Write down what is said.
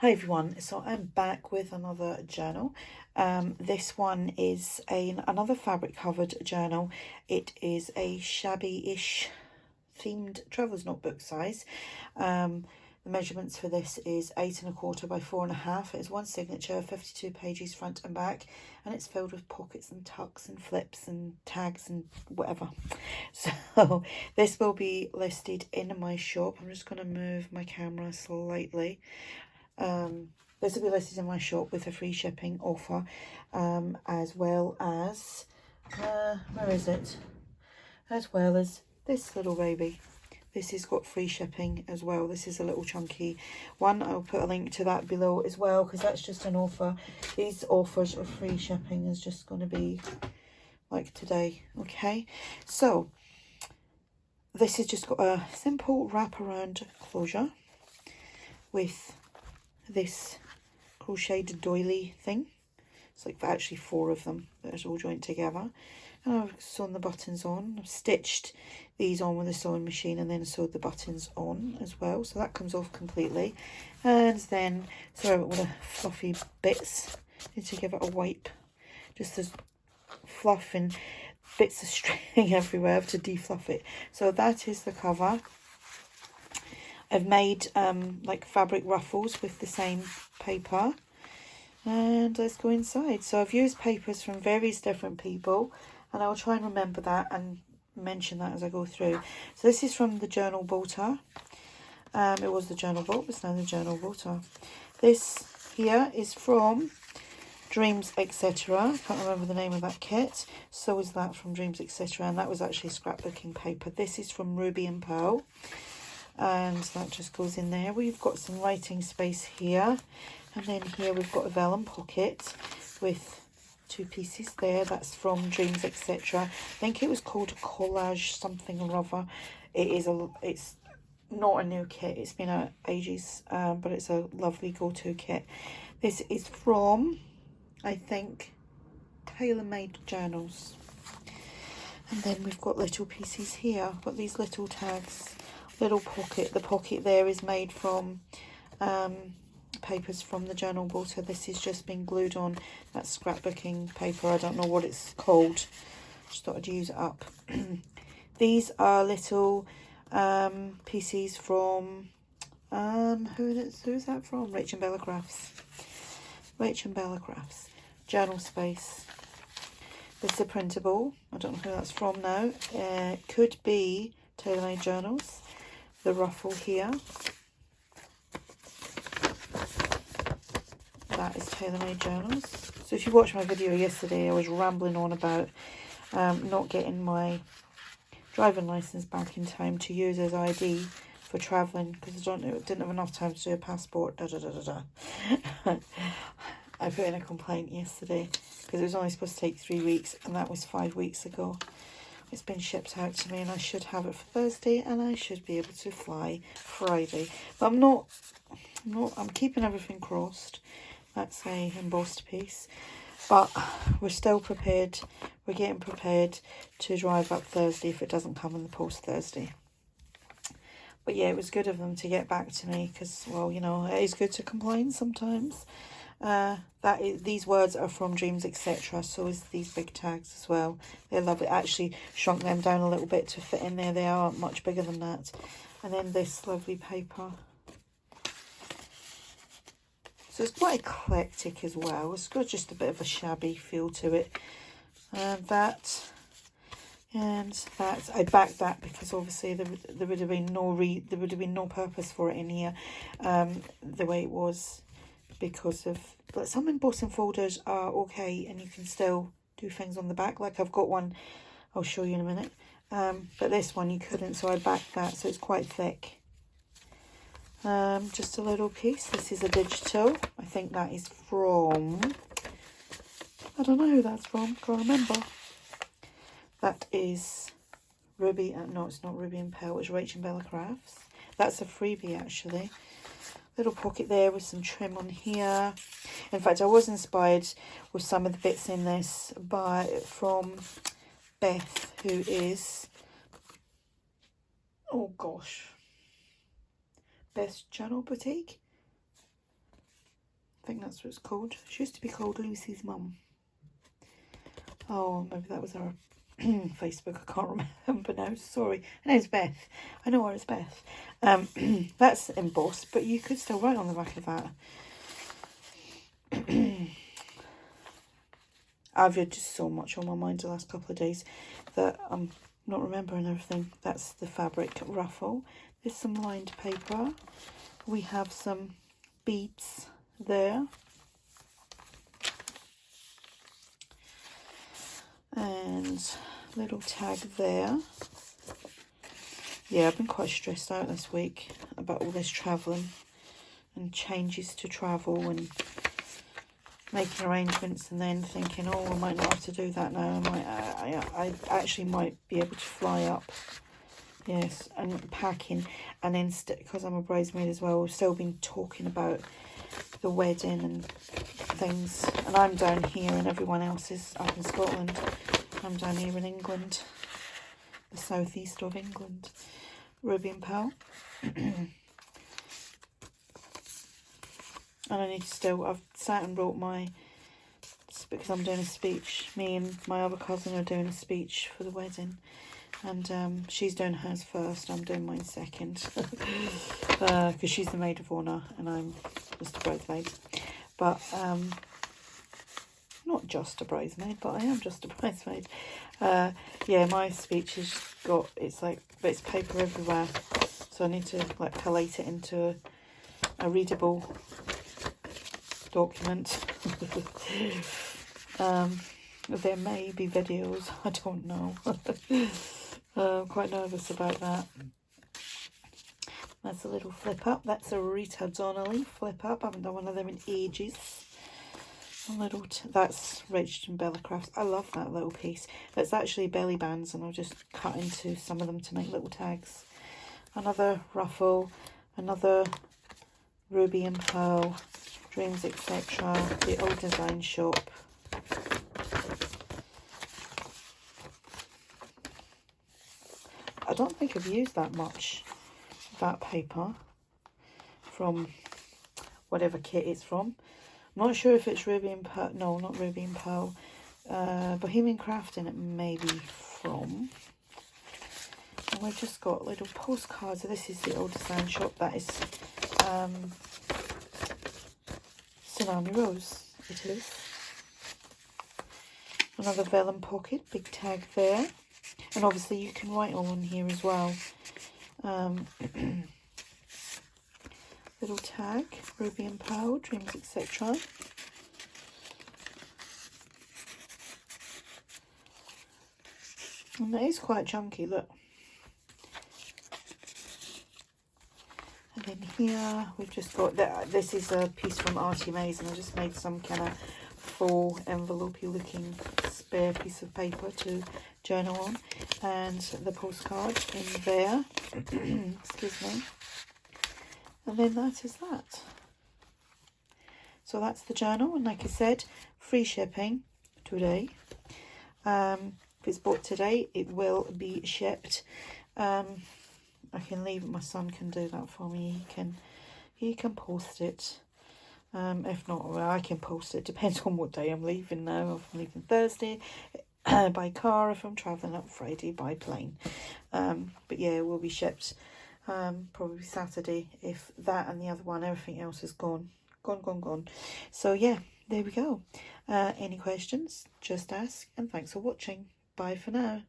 Hi everyone, so I'm back with another journal. This one is another fabric covered journal. It is a shabby-ish themed traveller's notebook size. The measurements for this is 8 1/4 by 4 1/2. It's one signature, 52 pages front and back, and it's filled with pockets and tucks and flips and tags and whatever. So this will be listed in my shop. I'm just going to move my camera slightly. This will be listed in my shop with a free shipping offer, as well as where is it? As well as this little baby. This has got free shipping as well. This is a little chunky one. I'll put a link to that below as well, because that's just an offer. These offers of free shipping is just going to be like today. Okay, so this has just got a simple wraparound closure with this crocheted doily thing. It's like actually 4 of them that are all joined together, and I've sewn the buttons on. I've stitched these on with a sewing machine and then sewed the buttons on as well, so that comes off completely. And then, sorry about all the fluffy bits, need to give it a wipe. Just this fluff and bits of string everywhere. I have to defluff it. So that is the cover. I've made like fabric ruffles with the same paper, and let's go inside. So I've used papers from various different people, and I'll try and remember that and mention that as I go through. So this is from the Journal Bolter. It was the Journal Bolt, but it's now the Journal Bolter. This here is from Dreams Etc. I can't remember the name of that kit. So is that from Dreams Etc. And that was actually scrapbooking paper. This is from Ruby and Pearl, and that just goes in there. We've got some writing space here, and then here we've got a vellum pocket with 2 pieces there. That's from Dreams Etc. I think it was called Collage something or other. It's not a new kit, it's been out ages, but it's a lovely go-to kit. This is from, I think, TaylorMadeJournals. And then we've got little pieces here. Got these little tags. Little pocket. The pocket there is made from papers from the Journal Bolter. This is just been glued on. That's scrapbooking paper. I don't know what it's called. Just thought I'd use it up. These are little pieces from who's that from? Rach and Bella Crafts. Rach and Bella Crafts. Journal space. This is a printable. I don't know who that's from now. Could be TaylorMadeJournals. The ruffle here, that is TaylorMadeJournals. So if you watched my video yesterday, I was rambling on about not getting my driving license back in time to use as ID for travelling, because I didn't have enough time to do a passport. I put in a complaint yesterday because it was only supposed to take 3 weeks, and that was 5 weeks ago. It's been shipped out to me, and I should have it for Thursday, and I should be able to fly Friday. But I'm keeping everything crossed. That's a embossed piece. But we're still prepared. We're getting prepared to drive up Thursday if it doesn't come in the post Thursday. But yeah, it was good of them to get back to me, because, well, you know, it is good to complain sometimes. These words are from Dreams Etc. So is these big tags as well. They're lovely. I actually shrunk them down a little bit to fit in there. They are much bigger than that. And then this lovely paper. So it's quite eclectic as well. It's got just a bit of a shabby feel to it. And that. I backed that because obviously there would have been no purpose for it in here, the way it was. Because of, but some embossing folders are okay, and you can still do things on the back. Like I've got one, I'll show you in a minute. But this one you couldn't, so I backed that, so it's quite thick. Just a little piece. This is a digital. I think that is from, I don't know who that's from, can't remember. That is Ruby, no, it's not Ruby and Pearl, it's Rach and Bella Crafts. That's a freebie actually. Little pocket there with some trim on here. In fact, I was inspired with some of the bits in this from Beth, who is, oh gosh, Beth's Channel Boutique. I think that's what it's called. She used to be called Lucy's mum. Oh, maybe that was her Facebook. I can't remember now. Sorry. Her name's Beth. I know her as Beth. That's embossed, but you could still write on the back of that. I've had just so much on my mind the last couple of days that I'm not remembering everything. That's the fabric ruffle. There's some lined paper. We have some beads there. And little tag there. Yeah, I've been quite stressed out this week about all this travelling and changes to travel and making arrangements, and then thinking, oh, I might not have to do that now. I actually might be able to fly up. Yes, and packing. And then, because I'm a bridesmaid as well, we've still been talking about the wedding and things. And I'm down here and everyone else is up in Scotland. I'm down here in England, the southeast of England. Ruby and Pearl. And I need to still, I've sat and wrote my, because I'm doing a speech. Me and my other cousin are doing a speech for the wedding. And she's doing hers first, I'm doing mine second. Because she's the maid of honour and I'm just a bridesmaid. But, not just a bridesmaid, but I am just a bridesmaid. Yeah, my speech has got, it's like bits of paper everywhere. So I need to like collate it into a readable document. There may be videos, I don't know. I'm quite nervous about that. That's a little flip up. That's a Rita Donnelly flip up. I haven't done one of them in ages. A little that's Rachel and Bella Crafts. I love that little piece. It's actually belly bands, and I'll just cut into some of them to make little tags. Another ruffle, another Ruby and Pearl, Dreams, etc. The Old Design Shop. I don't think I've used that much that paper from whatever kit it's from. I'm not sure if it's Ruby and Pearl. No, not Ruby and Pearl. Bohemian Crafting it may be from. And we've just got little postcards. So this is the Old Design Shop. That is Tsunami Rose. It is. Another vellum pocket. Big tag there. And obviously you can write all on here as well. Little tag, Ruby and Pearl, Dreams, etc. And it is quite chunky, look. And then here we've just got that. This is a piece from ARTYmaze, and I just made some kind of full envelopey looking spare piece of paper to journal on, and the postcard in there. Excuse me. And then that is that. So that's the journal, and like I said, free shipping today. If it's bought today, it will be shipped. I can leave it. My son can do that for me. He can post it. If not, well, I can post it. Depends on what day I'm leaving now. If I'm leaving Thursday by car, if I'm travelling up Friday by plane. But yeah, it will be shipped. Probably Saturday, if that and the other one, everything else is gone. So yeah, there we go. Any questions, just ask, and thanks for watching. Bye for now.